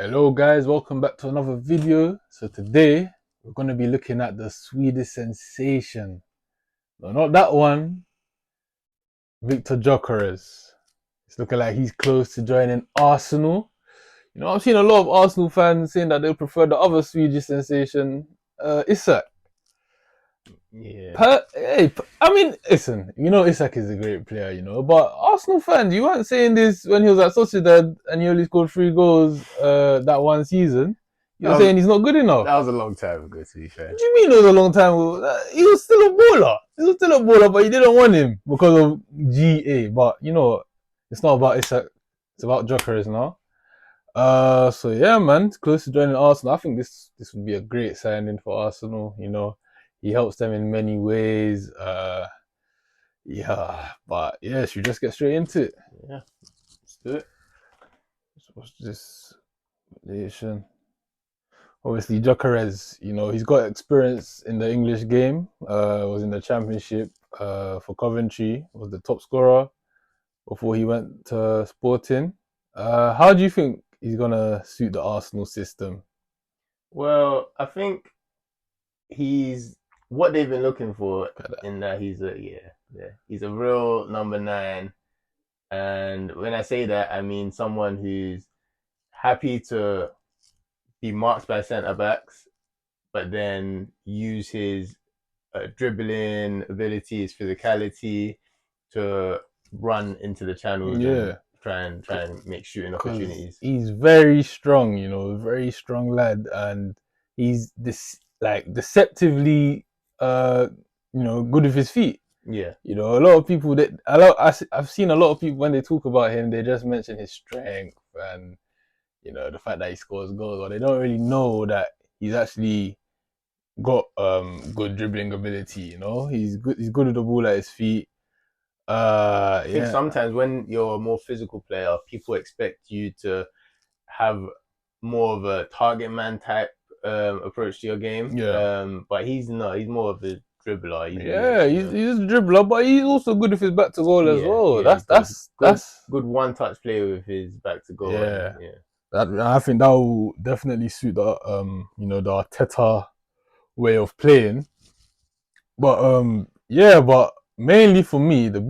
Hello guys, welcome back to another video. So today we're going to be looking at the Swedish sensation. No, not that one, Viktor Gyökeres. It's looking like he's close to joining Arsenal. I've seen a lot of Arsenal fans saying that they prefer the other Swedish sensation, Isak. Yeah, Listen, Isak is a great player, but Arsenal fans, you weren't saying this when he was at Sociedad and he only scored 3 goals that one season. You that were was saying he's not good enough. that was a long time ago. To be What fair, do you mean it was a long time ago? He was still a baller. He was still a baller, but you didn't want him because of GA. But it's not about Isak. It's about Gyökeres now. So yeah, man, it's close to joining Arsenal. I think this would be a great signing for Arsenal. He helps them in many ways. But yeah, should we just get straight into it? yeah, let's do it. So what's this relation? Obviously, Gyökeres, he's got experience in the English game. Was in the Championship for Coventry. Was the top scorer before he went to Sporting. How do you think he's gonna suit the Arsenal system? Well, I think he's what they've been looking for in that he's a real number 9. And when I say that, I mean someone who's happy to be marked by centre backs, but then use his dribbling ability, his physicality to run into the channels and Yeah, try and make shooting because opportunities. he's very strong. Very strong lad, and he's this like deceptively, uh, good with his feet. Yeah, A lot of people that I've seen a lot of people when they talk about him, they just mention his strength and the fact that he scores goals, or they don't really know that he's actually got good dribbling ability. He's good. He's good with the ball at his feet. I think Yeah, sometimes when you're a more physical player, people expect you to have more of a target man type approach to your game. yeah, But he's not. He's more of a dribbler. yeah. He's a dribbler, but he's also good with his back to goal as well. Yeah. That's He's good. that's Good. that's Good one touch play with his back to goal, and yeah. I think that will definitely suit the Arteta way of playing. But mainly for me, and the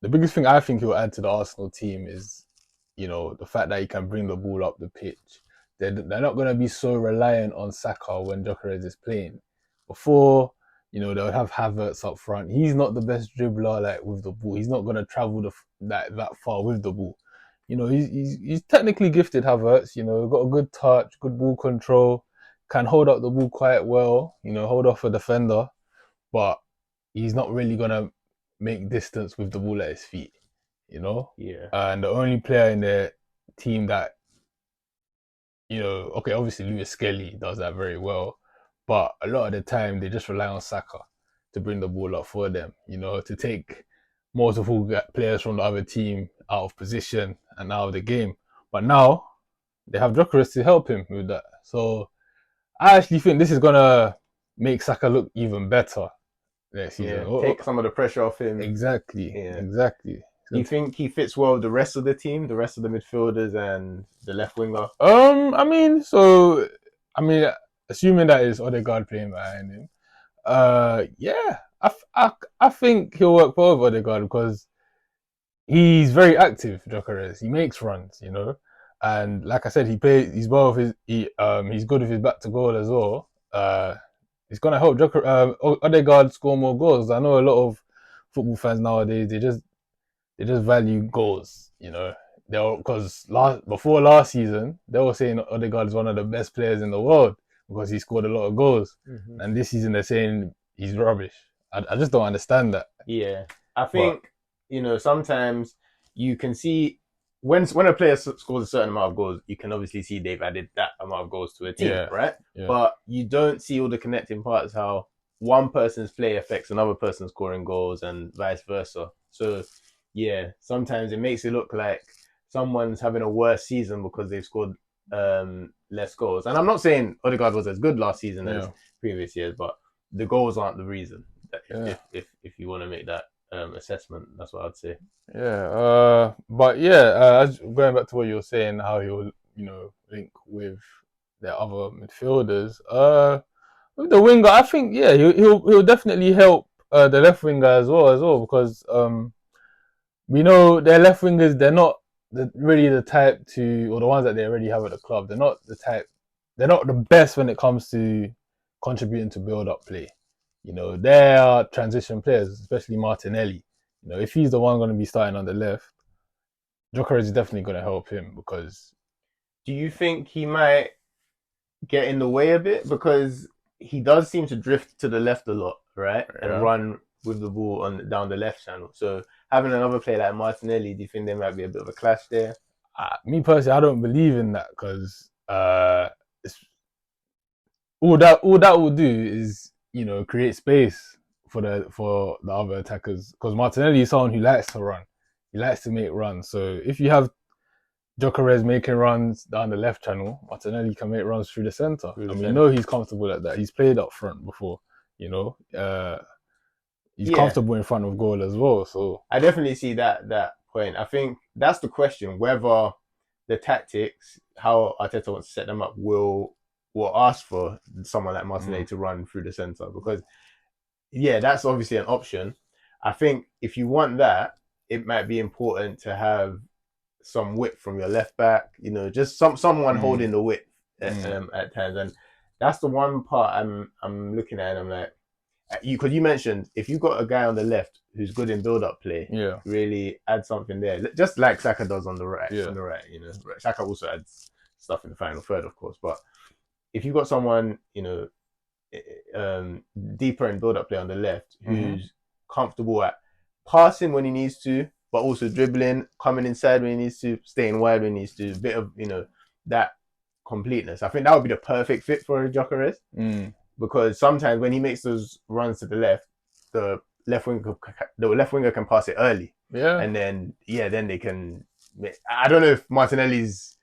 biggest thing I think he'll add to the Arsenal team is, the fact that he can bring the ball up the pitch. They're not going to be so reliant on Saka when Gyökeres is playing. Before, they'll have Havertz up front. He's not the best dribbler like with the ball. He's not going to travel that far with the ball. He's technically gifted, Havertz. Got a good touch, good ball control, can hold up the ball quite well. Hold off a defender, but he's not really gonna make distance with the ball at his feet. You know, yeah. and the only player in their team that okay, obviously Lewis Skelly does that very well, but a lot of the time they just rely on Saka to bring the ball up for them. To take multiple players from the other team out of position and out of the game. But now they have Gyökeres to help him with that. So I actually think this is gonna make Saka look even better next season. Take some of the pressure off him. Exactly, Yeah. exactly. Do you think he fits well with the rest of the team, the rest of the midfielders and the left winger? I mean, assuming that is Odegaard playing behind him, yeah, I think he'll work well with Odegaard because he's very active. Gyökeres, he makes runs, and like I said, he's well with he's good with his back to goal as well. It's gonna help Odegaard score more goals. I know a lot of football fans nowadays they just value goals. Because before last season they were saying Odegaard is one of the best players in the world because he scored a lot of goals, Mm-hmm. and this season they're saying he's rubbish. I just don't understand that. Yeah, I But think sometimes you can see when a player scores a certain amount of goals, you can obviously see they've added that amount of goals to a team, yeah, right? yeah, But you don't see all the connecting parts, how one person's play affects another person scoring goals and vice versa. So yeah, sometimes it makes it look like someone's having a worse season because they've scored less goals. And I'm not saying Odegaard was as good last season as yeah, previous years, but the goals aren't the reason yeah. if you want to make that assessment. That's what I'd say. Yeah, but yeah, as going back to what you were saying, how he'll link with the other midfielders. With the winger, I think yeah, he'll definitely help the left winger as well because we know their left wingers, they're not really the type to, or the ones that they already have at the club. They're not the type. They're not the best when it comes to contributing to build up play. They are transition players, especially Martinelli. If he's the one going to be starting on the left, Gyökeres is definitely going to help him because Do you think he might get in the way a bit because he does seem to drift to the left a lot, right, and yeah. run with the ball on down the left channel? So having another player like Martinelli, do you think there might be a bit of a clash there? Me personally, I don't believe in that because all that will do is create space for the other attackers because Martinelli is someone who likes to run. He likes to make runs. So if you have Gyökeres making runs down the left channel, Martinelli can make runs through the center, and we know he's comfortable at that. He's played up front before. He's Yeah, comfortable in front of goal as well. So I definitely see that point. I think that's the question: whether the tactics, how Arteta wants to set them up, will ask for someone like Martinelli to run through the center because yeah, that's obviously an option. I think if you want that, it might be important to have some width from your left back. Just someone holding the width at times, and that's the one part I'm looking at. And I'm like, because you mentioned if you got a guy on the left who's good in build up play, yeah, really add something there, just like Saka does on the right. yeah. On the right, Saka also adds stuff in the final third, of course, but if you got someone deeper in build up play on the left who's comfortable at passing when he needs to, but also dribbling, coming inside when he needs to, staying wide when he needs to, a bit of that completeness. I think that would be the perfect fit for Gyökeres because sometimes when he makes those runs to the left, the left winger can pass it early, and then they can. I don't know if Martinelli's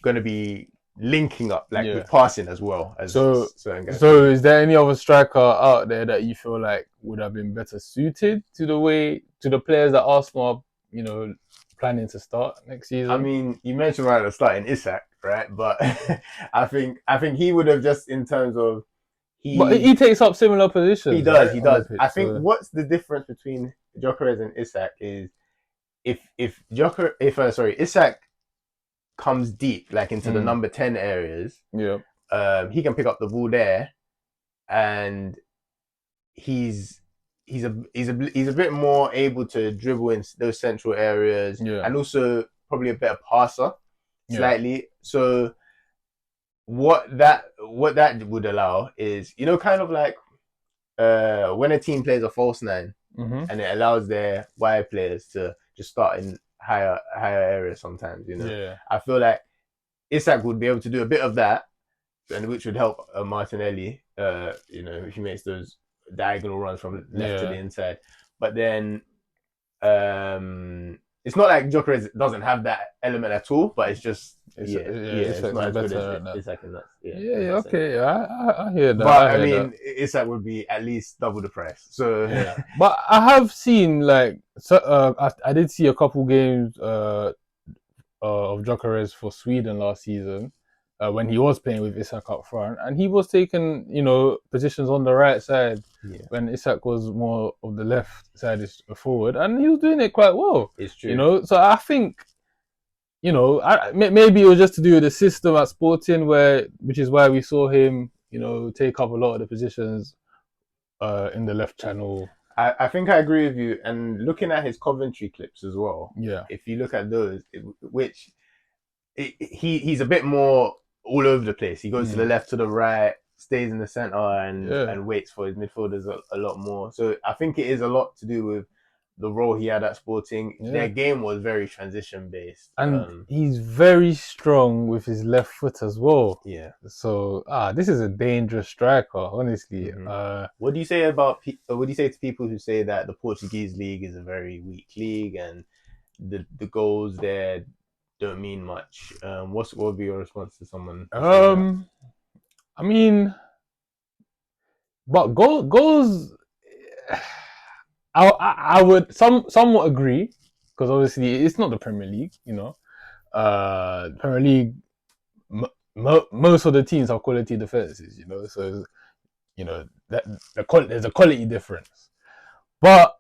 going to be linking up with passing as well as certain guys. So is there any other striker out there that you feel like would have been better suited to the players that Arsenal are, planning to start next season? I mean, you mentioned right at the start in Isak, right? But I think he would have just in terms of but he takes up similar positions. He does. Right, he does. I think what's the difference between Gyökeres and Isak is if Isak comes deep like into the number 10 areas, he can pick up the ball there, and he's a bit more able to dribble in those central areas, and also probably a better passer slightly. So what that would allow is kind of like when a team plays a false nine, and it allows their wide players to just start in higher areas sometimes. I feel like Isak would be able to do a bit of that, and which would help Martinelli. If he makes those diagonal runs from left to the inside. But then it's not like Gyökeres doesn't have that element at all, but it's just it's not as good as Isak in that. Okay, I hear that. But I mean, Isak would be at least double the price. So but I have seen I did see a couple games of Gyökeres for Sweden last season. When he was playing with Isak up front, and he was taking, positions on the right side when Isak was more of the left side forward, and he was doing it quite well. It's true. So I think, maybe it was just to do with the system at Sporting, which is why we saw him, take up a lot of the positions in the left channel. I think I agree with you. And looking at his Coventry clips as well, if you look at those, he's a bit more all over the place. He goes to the left, to the right, stays in the center, and waits for his midfielders a lot more. So I think it is a lot to do with the role he had at Sporting. Their game was very transition based, and he's very strong with his left foot as well. Yeah. So this is a dangerous striker, honestly. What do you say to people who say that the Portuguese league is a very weak league and the goals there don't mean much? What would be your response to someone? I mean, but goals. I would somewhat agree because obviously it's not the Premier League, you know. Premier League, most of the teams have quality defenses, you know. So you know that there's a quality difference, but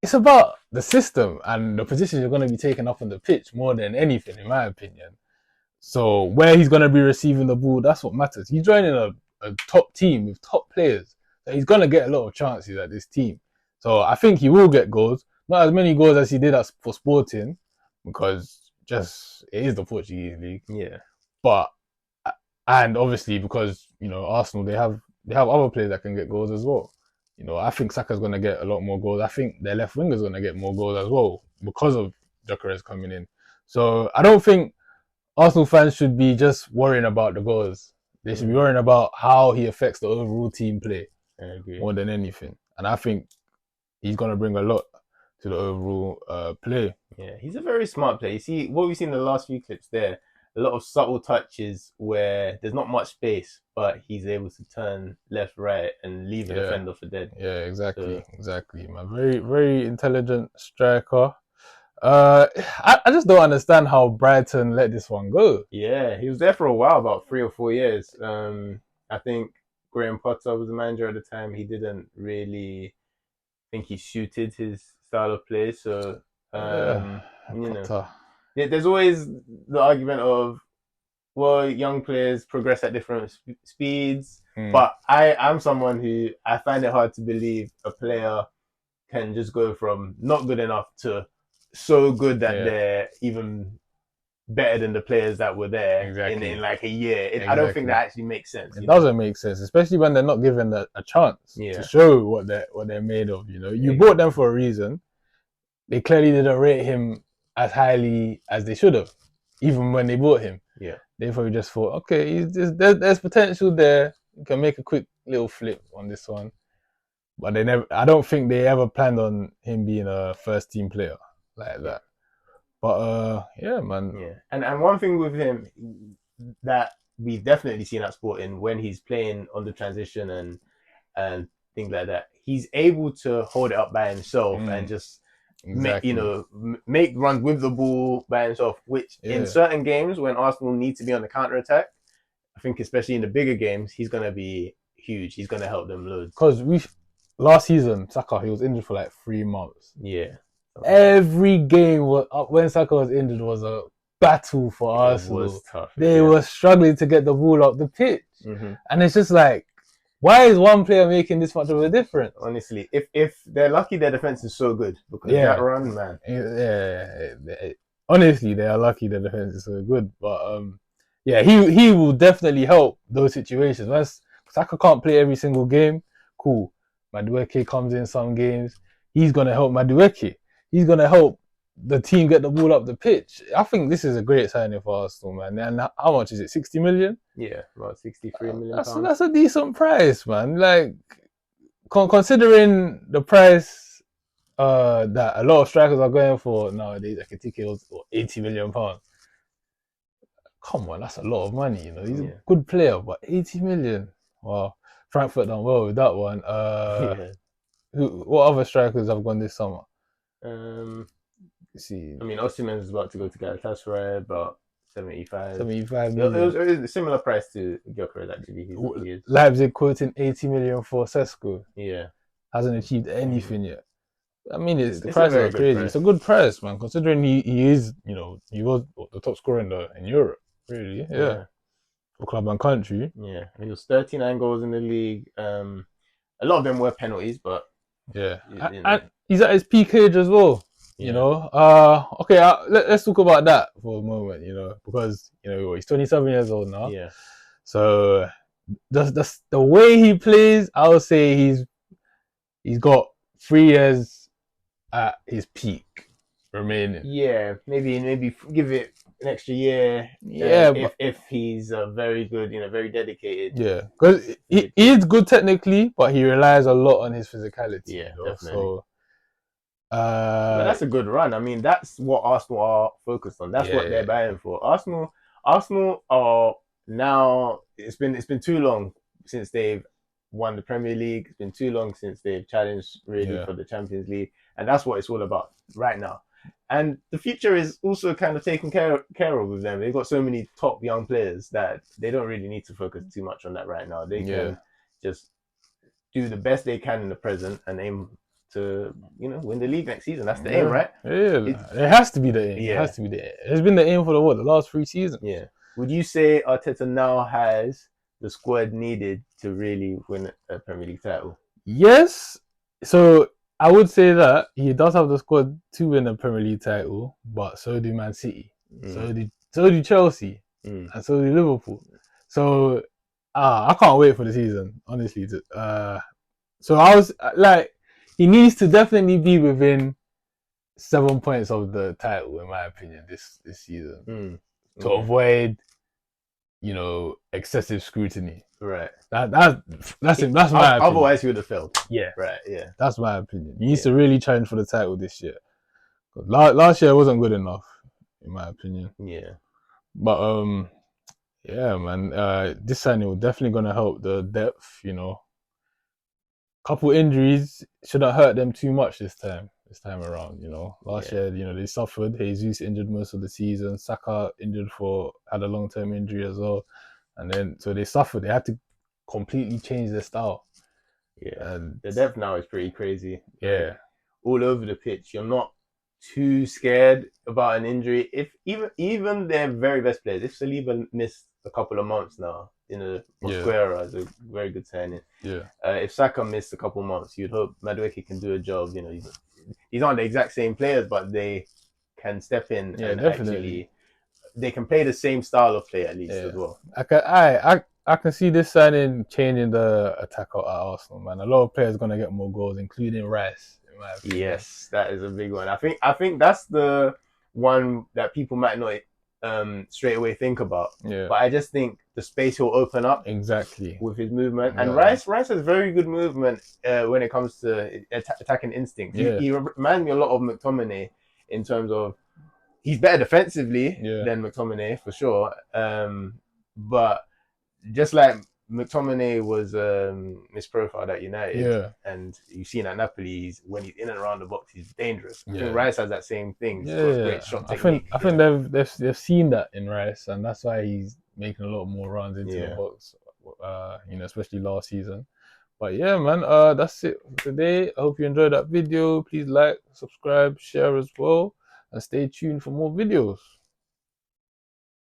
it's about the system and the position you're going to be taking up on the pitch more than anything, in my opinion. So where he's going to be receiving the ball, that's what matters. He's joining a top team with top players. So he's going to get a lot of chances at this team. So I think he will get goals. Not as many goals as he did for Sporting, because just it is the Portuguese league. Yeah. But and obviously because you know Arsenal they have other players that can get goals as well. You know, I think Saka's going to get a lot more goals. I think their left winger's going to get more goals as well because of Gyökeres coming in. So I don't think Arsenal fans should be just worrying about the goals. They should be worrying about how he affects the overall team play more than anything. And I think he's going to bring a lot to the overall play. Yeah, he's a very smart player. You see, what we've seen in the last few clips there, a lot of subtle touches where there's not much space, but he's able to turn left, right, and leave the defender for dead. Yeah, exactly, exactly. Man, very, very intelligent striker. I just don't understand how Brighton let this one go. Yeah, he was there for a while, about 3 or 4 years. I think Graham Potter was the manager at the time. He didn't really think he suited his style of play. So, you know, there's always the argument of, well, young players progress at different speeds. But I'm someone who I find it hard to believe a player can just go from not good enough to so good that they're even better than the players that were there in like a year. I don't think that actually makes sense. It doesn't make sense, especially when they're not given a chance to show what they're made of. You know, you bought them for a reason. They clearly didn't rate him as highly as they should have, even when they bought him. Yeah, they probably just thought, okay, there's potential there. You can make a quick little flip on this one. But they never. I don't think they ever planned on him being a first team player like that. But yeah, man. Yeah, and one thing with him that we've definitely seen at Sporting when he's playing on the transition and things like that, he's able to hold it up by himself and just make runs with the ball by himself. Which in certain games when Arsenal need to be on the counter attack, I think especially in the bigger games, he's gonna be huge. He's gonna help them loads. Because last season, Saka, he was injured for like 3 months. Yeah. Every game when Saka was injured was a battle for Arsenal. Was tough. They were struggling to get the ball up the pitch. And it's just like, why is one player making this much of a difference? Honestly, if they're lucky, their defense is so good because that run, man. Yeah, honestly, they are lucky their defense is so good. But yeah, he will definitely help those situations. Once Saka can't play every single game, cool. Madueke comes in some games. He's gonna help Madueke. He's gonna help the team get the ball up the pitch. I think this is a great signing for Arsenal, man. And how much is it? 60 million? Yeah, about 63 million. That's a decent price, man. Like considering the price that a lot of strikers are going for nowadays, like Ekitike was 80 million pounds. Come on, that's a lot of money, you know. He's a good player, but 80 million. Wow. Frankfurt done well with that one. What other strikers have gone this summer? Let's see. I mean, Osimhen is about to go to Galatasaray, about 75 million. It was a similar price to Gyökeres, actually. Leipzig quoting 80 million for Sesko. Yeah. Hasn't achieved anything yet. I mean, the price is crazy. It's a good price, man, considering he is, you know, he was the top scorer in Europe, really. Yeah. For club and country. Yeah. He was 39 goals in the league. A lot of them were penalties, but and he's at his peak age as well. You know, okay. Let's talk about that for a moment. You know, because you know he's 27 years old now. Yeah. So the way he plays, I would say he's got 3 years at his peak remaining. Yeah, maybe give it an extra year. Yeah, if he's very good, you know, very dedicated. Yeah, because he is good technically, but he relies a lot on his physicality. Yeah, you know? definitely. So, but that's a good run. I mean, that's what Arsenal are focused on. That's what they're buying for. Arsenal are now. It's been too long since they've won the Premier League. It's been too long since they've challenged really Yeah. for the Champions League, and that's what it's all about right now. And the future is also kind of taken care of with them. They've got so many top young players that they don't really need to focus too much on that right now. They Yeah. can just do the best they can in the present and aim to, win the league next season. That's the aim, right? Yeah, it has to be the aim. It Yeah. has to be the aim. It's been the aim for the last 3 seasons. Yeah. Would you say Arteta now has the squad needed to really win a Premier League title? Yes. So I would say that he does have the squad to win a Premier League title, but so do Man City, so do Chelsea, and so do Liverpool. So I can't wait for the season, honestly. So I was like, he needs to definitely be within 7 points of the title, in my opinion, this season, to avoid, excessive scrutiny. Right. That's my opinion. Otherwise, he would have failed. Yeah. Right. Yeah. That's my opinion. He needs to really challenge for the title this year. Last year wasn't good enough, in my opinion. Yeah. But yeah, man. This signing will definitely gonna help the depth. Couple injuries shouldn't hurt them too much this time around. Last year, they suffered. Jesus injured most of the season. Saka had a long-term injury as well, and then so they suffered. They had to completely change their style. Yeah, and the depth now is pretty crazy. Yeah, all over the pitch. You're not too scared about an injury. If even their very best players, if Saliba missed a couple of months now, Mosquera is a very good signing. Yeah. If Saka missed a couple of months, you'd hope Madueke can do a job. These aren't the exact same players, but they can step in and actually they can play the same style of play at least as well. I can see this signing changing the attack at Arsenal, man. A lot of players gonna get more goals, including Rice. In my opinion. Yes, that is a big one. I think that's the one that people might not straight away think about. Yeah. But I just think the space he'll open up exactly with his movement, and Rice has very good movement when it comes to attacking instinct. Yeah. He reminds me a lot of McTominay in terms of he's better defensively than McTominay for sure. But just like McTominay was misprofiled at United, and you've seen at Napoli, when he's in and around the box, he's dangerous. I think Rice has that same thing. He's got great shot technique. I think they've seen that in Rice, and that's why he's making a lot more runs into the box. Especially last season. But yeah, man, that's it for today. I hope you enjoyed that video. Please like, subscribe, share as well, and stay tuned for more videos.